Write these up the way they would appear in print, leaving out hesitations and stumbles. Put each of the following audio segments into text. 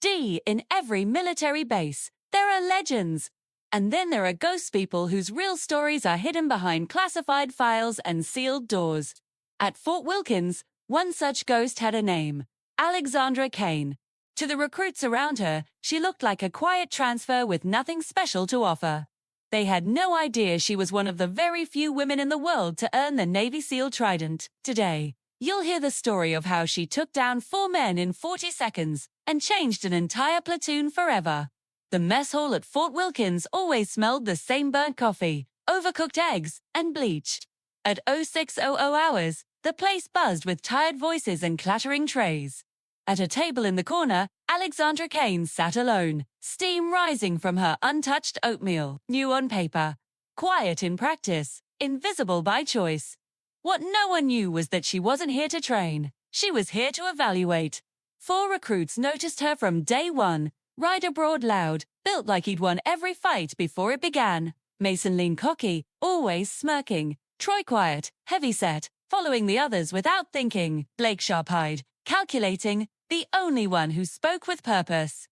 In every military base, there are legends. And then there are ghost people whose real stories are hidden behind classified files and sealed doors. At Fort Wilkins, one such ghost had a name, Alexandra Kane. To the recruits around her, she looked like a quiet transfer with nothing special to offer. They had no idea she was one of the very few women in the world to earn the Navy SEAL Trident. Today, you'll hear the story of how she took down 4 men in 40 seconds and changed an entire platoon forever. The mess hall at Fort Wilkins always smelled the same burnt coffee, overcooked eggs, and bleach. At 0600 hours, the place buzzed with tired voices and clattering trays. At a table in the corner, Alexandra Kane sat alone, steam rising from her untouched oatmeal, new on paper, quiet in practice, invisible by choice. What no one knew was that she wasn't here to train. She was here to evaluate. 4 recruits noticed her from day one. Ryder Broad loud, built like he'd won every fight before it began. Mason lean cocky, always smirking. Troy quiet, heavy-set, following the others without thinking. Blake sharp-eyed, calculating, the only one who spoke with purpose.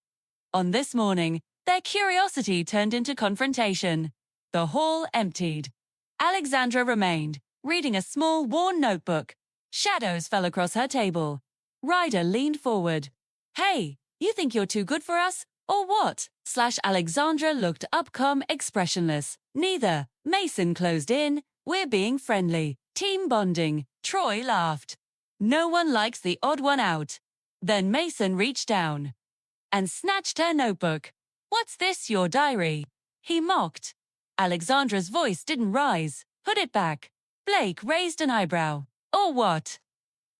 On this morning, their curiosity turned into confrontation. The hall emptied. Alexandra remained, reading a small, worn notebook. Shadows fell across her table. Ryder leaned forward. "Hey, you think you're too good for us, or what?" Alexandra looked up expressionless. "Neither." Mason closed in. "We're being friendly. Team bonding." Troy laughed. "No one likes the odd one out." Then Mason reached down and snatched her notebook. "What's this, your diary?" he mocked. Alexandra's voice didn't rise. "Put it back." Blake raised an eyebrow. "Or what?"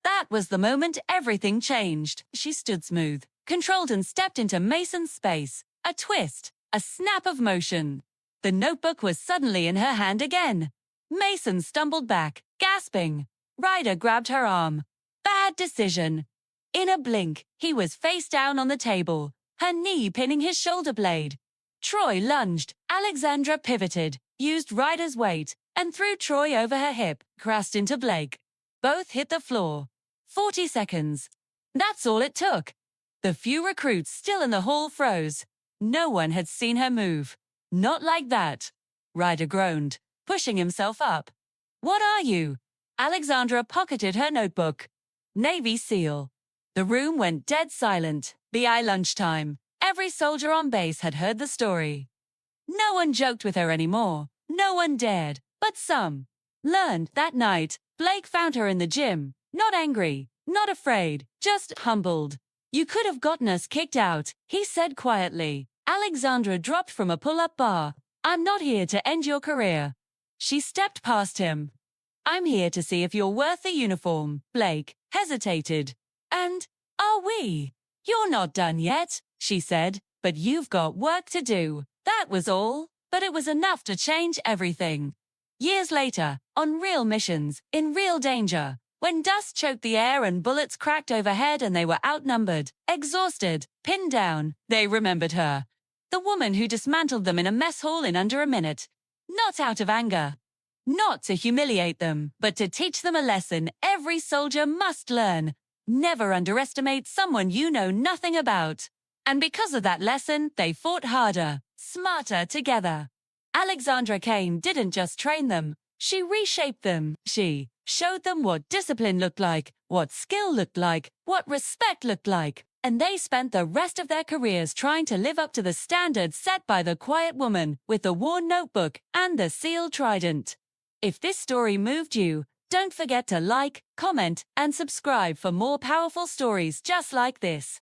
That was the moment everything changed. She stood smooth, controlled, and stepped into Mason's space. A twist, a snap of motion. The notebook was suddenly in her hand again. Mason stumbled back, gasping. Ryder grabbed her arm. Bad decision. In a blink, he was face down on the table, her knee pinning his shoulder blade. Troy lunged. Alexandra pivoted, used Ryder's weight, and threw Troy over her hip, crashed into Blake. Both hit the floor. 40 seconds. That's all it took. The few recruits still in the hall froze. No one had seen her move. "Not like that." Ryder groaned, pushing himself up. "What are you?" Alexandra pocketed her notebook. "Navy SEAL." The room went dead silent. BI lunchtime. Every soldier on base had heard the story. No one joked with her anymore. No one dared, but some. Learned that night, Blake found her in the gym. Not angry, not afraid, just humbled. "You could have gotten us kicked out," he said quietly. Alexandra dropped from a pull-up bar. "I'm not here to end your career." She stepped past him. "I'm here to see if you're worth the uniform." Blake hesitated. "And are we?" "You're not done yet," she said, "but you've got work to do." That was all, but it was enough to change everything. Years later, on real missions, in real danger, when dust choked the air and bullets cracked overhead and they were outnumbered, exhausted, pinned down, they remembered her. The woman who dismantled them in a mess hall in under a minute. Not out of anger. Not to humiliate them, but to teach them a lesson every soldier must learn. Never underestimate someone you know nothing about. And because of that lesson, they fought harder, smarter together. Alexandra Kane didn't just train them. She reshaped them. She showed them what discipline looked like, what skill looked like, what respect looked like. And they spent the rest of their careers trying to live up to the standards set by the quiet woman with the worn notebook and the sealed trident. If this story moved you, don't forget to like, comment, and subscribe for more powerful stories just like this.